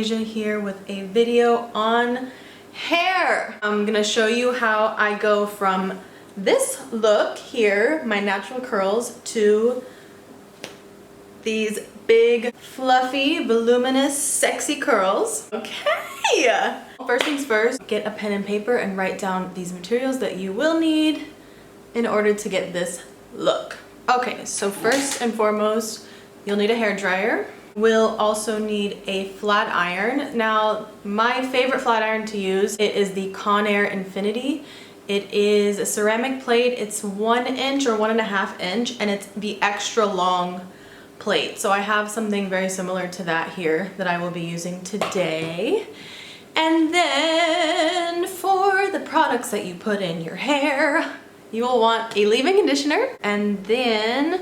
Asia here with a video on hair. I'm gonna show you how I go from this look here, my natural curls, to these big, fluffy, voluminous, sexy curls. Okay! First things first, get a pen and paper and write down these materials that you will need in order to get this look. Okay, so first and foremost, you'll need a hair dryer. We'll also need a flat iron. Now, my favorite flat iron to use, it is the Conair Infinity. It is a ceramic plate. It's 1 inch or 1.5 inch, and it's the extra long plate. So I have something very similar to that here that I will be using today. And then for the products that you put in your hair, you will want a leave-in conditioner, and then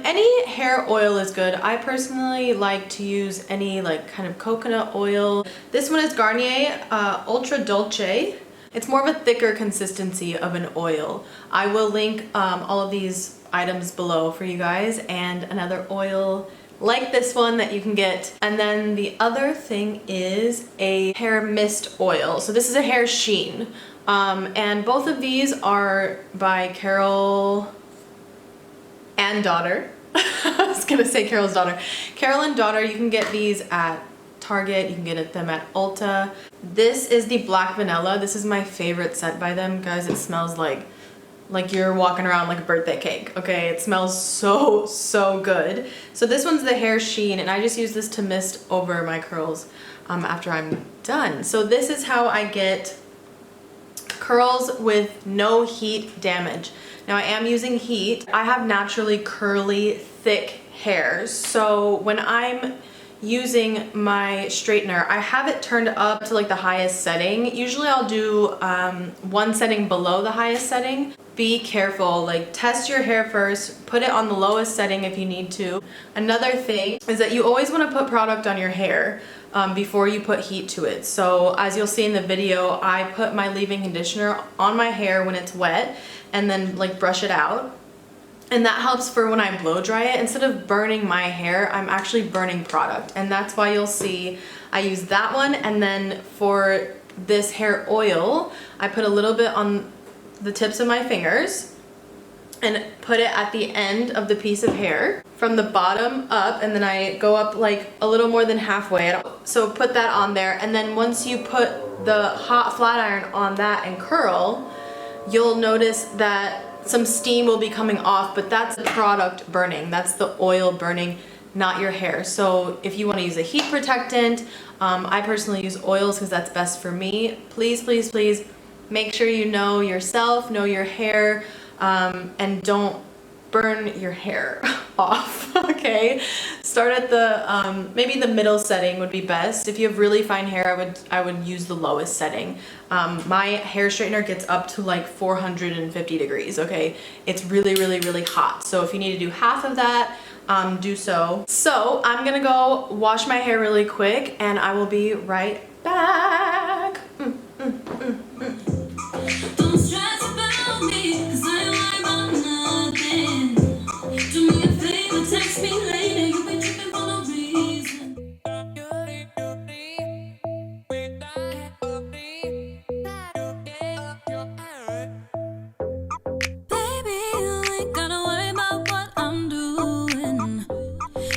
any hair oil is good. I personally like to use any kind of coconut oil. This one is Garnier Ultra Dolce. It's more of a thicker consistency of an oil. I will link all of these items below for you guys, and another oil like this one that you can get. And then the other thing is a hair mist oil. So this is a hair Sheen. And both of these are by Carol and Daughter. I was gonna say Carol's daughter. Carol and Daughter, you can get these at Target, you can get them at Ulta. This is the Black Vanilla. This is my favorite scent by them. Guys, it smells like you're walking around like a birthday cake, okay? It smells so, so good. So this one's the hair Sheen, and I just use this to mist over my curls after I'm done. So this is how I get curls with no heat damage. Now I am using heat. I have naturally curly, thick hair, so when I'm using my straightener, I have it turned up to the highest setting. Usually I'll do one setting below the highest setting. Be careful, test your hair first, put it on the lowest setting if you need to. Another thing is that you always want to put product on your hair before you put heat to it. So as you'll see in the video, I put my leave-in conditioner on my hair when it's wet and then brush it out. And that helps for when I blow dry it. Instead of burning my hair, I'm actually burning product. And that's why you'll see I use that one. And then for this hair oil, I put a little bit on the tips of my fingers and put it at the end of the piece of hair from the bottom up, and then I go up a little more than halfway. So put that on there, and then once you put the hot flat iron on that and curl, you'll notice that some steam will be coming off, but that's the product burning. That's the oil burning, not your hair. So if you want to use a heat protectant, I personally use oils because that's best for me. Please, please, please make sure you know yourself, know your hair, and don't burn your hair off, okay? Start at the, maybe the middle setting would be best. If you have really fine hair, I would use the lowest setting. My hair straightener gets up to 450 degrees, okay? It's really, really, really hot. So if you need to do half of that, do so. So I'm gonna go wash my hair really quick, and I will be right back. Don't stress about me, 'cause I ain't worried about nothing. Do me a favor, text me later. You been tripping for no reason. Baby, you ain't gotta worry about what I'm doing.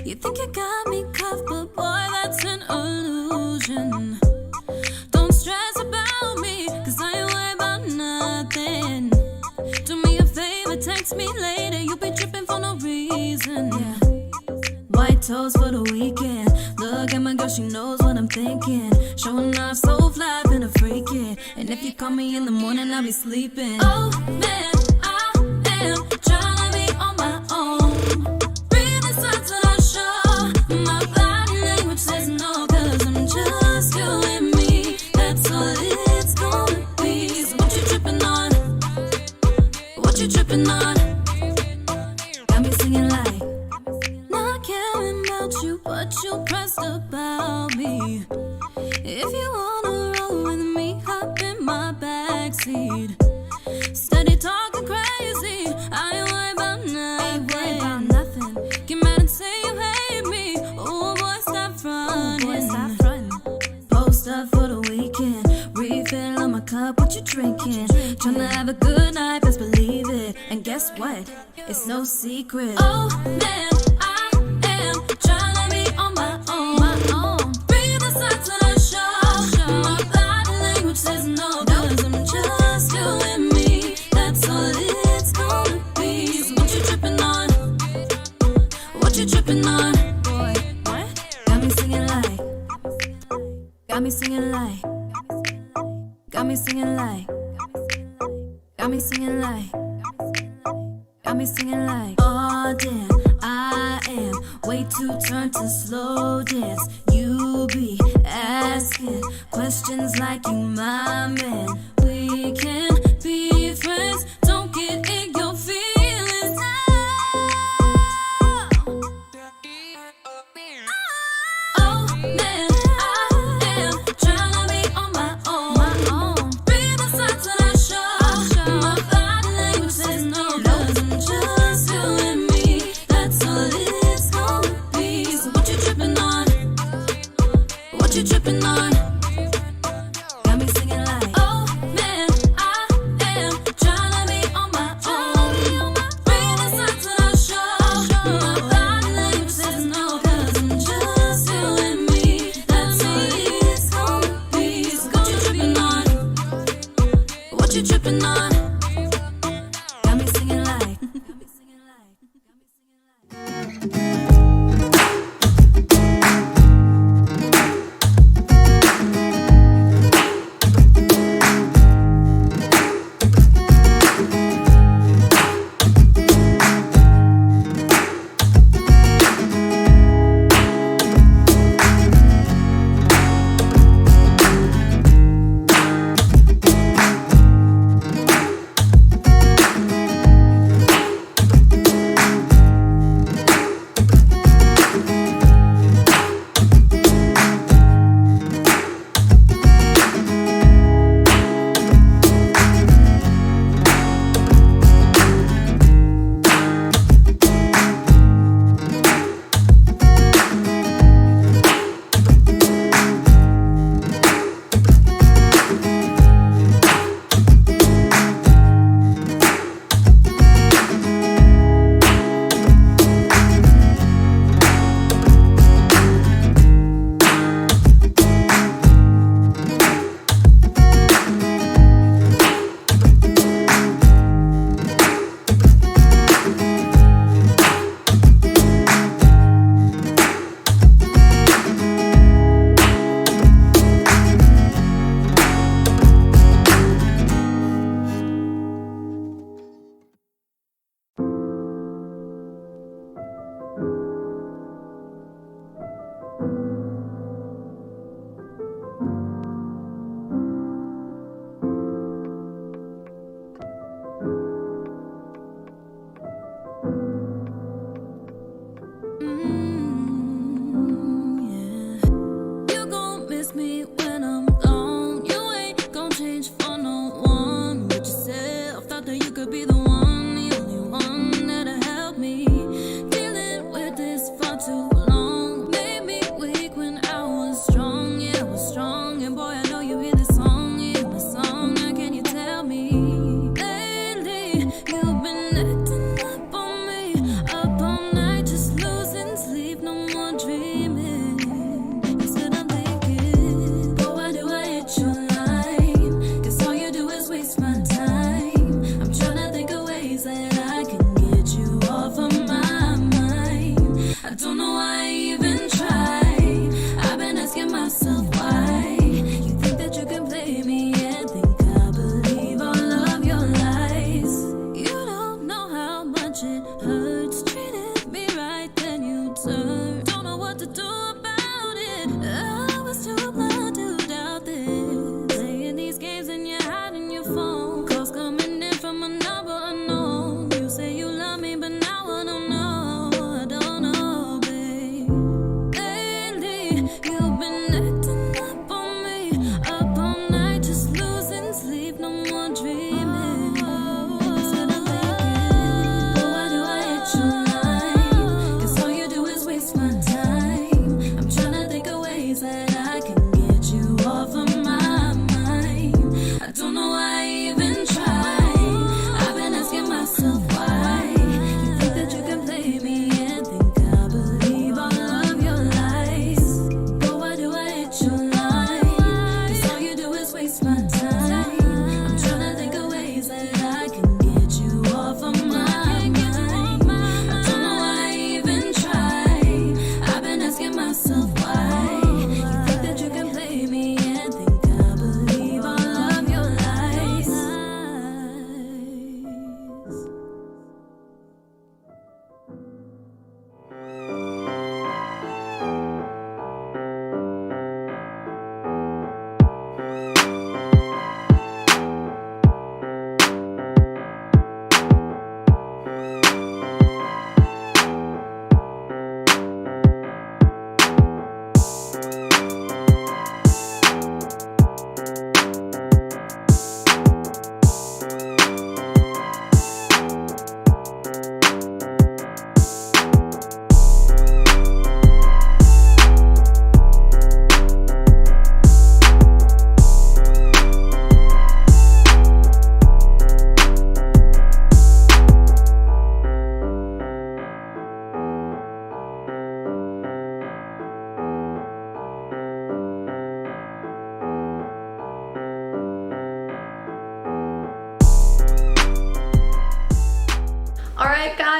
You think you got me cuffed, but boy, that's an illusion. Don't stress about me, 'cause I ain't worried about nothing. Do me a favor, text me later. You be tripping for no reason. Yeah. White toes for the weekend. Look at my girl, she knows what I'm thinking. Showing off so fly, been a freakin'. And if you call me in the morning, I'll be sleeping. Oh man, I am tryna be on my own. Breathing signs that I show. My body language says no, 'cause I'm just you and me. That's all it's gonna be. So what you tripping on? What you tripping on? Got me singing like, not caring about you, but you pressed about me. If you wanna roll with me, hop in my backseat. Steady talking crazy, I ain't worried about nothing. Get mad and say you hate me. Oh boy, stop fronting. up, what you drinking? Tryna have a good night, best believe it. And guess what? It's no secret. Oh man, I am tryna be on my own, my own. Breathe the sights that I show. My body language says no, cause I'm just you and me. That's all it's gonna be. So what you trippin' on? What you trippin' on? Boy, what? Got me singing like. Got me singing like. Got me singing like. Got me singing like. Got me singing like. Oh damn, I am way too turned to slow dance. You be asking questions like you my man. We can be friends. Don't get in your feelings now. Oh man, I am tryna be on my own, my own. Breathe the sights that I show. My body language says no, cause I'm just you and me. That's all it's gonna be. So what you trippin' on? What you trippin' on? Got me singing like. Oh man, I am tryna be on my own. Breathe the sights that I show. My body language says no, cause I'm just you and me. That's all it's gonna be. So what you trippin' on? What you trippin' on? Got me singing like. Yeah. You gon' miss me when I'm gone. You ain't gon' change for no one but yourself. Thought that you could be the one, the only one that'll help me. Dealing with this for too long made me weak when I was strong. Yeah, I was strong, and boy, I know you hear this song. Yeah, my song. Now can you tell me? Lately, you've been acting up on me, up all night, just losing sleep, no more dreaming. Instead I'm thinking, boy, why do I hit your line? Cause all you do is waste my time. I'm tryna think of ways that I can get you off of my mind. I don't know why I even try. I've been asking myself why. You think that you can play me and think I believe all of your lies. You don't know how much it hurts. Treated me right, then you turn. Don't know what to do about it. I was too blind to doubt this. Playing these games and you're hiding your phone. Calls coming in from a number unknown. You say you love me, but now I don't know. I don't know, babe. Lately, you've been acting up on me, up all night, just losing sleep, no more dreaming. Instead I'm thinking, boy, why do I hit your line? Cause all you do is waste my time. I'm tryna think of ways that I can get you off of my mind. I don't know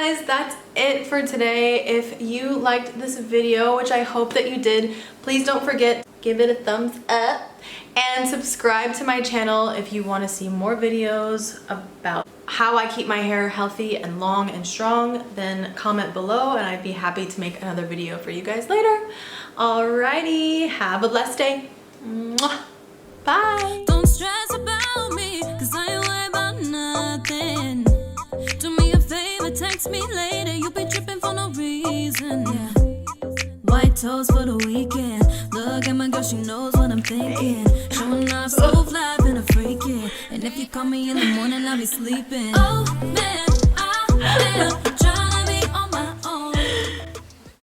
guys, that's it for today. If you liked this video, which I hope that you did, please don't forget, give it a thumbs up and subscribe to my channel if you want to see more videos about how I keep my hair healthy and long and strong. Then comment below and I'd be happy to make another video for you guys later. Alrighty, have a blessed day. Mwah. Bye. Don't stress about me, cause I ain't worried about nothing. Do me a favor, text me later. You be tripping for no reason. Yeah. White toes for the weekend. Look at my girl, she knows what I'm thinking. Showing off so fly, been a freaking. And if you call me in the morning, I'll be sleeping. Oh man, I am trying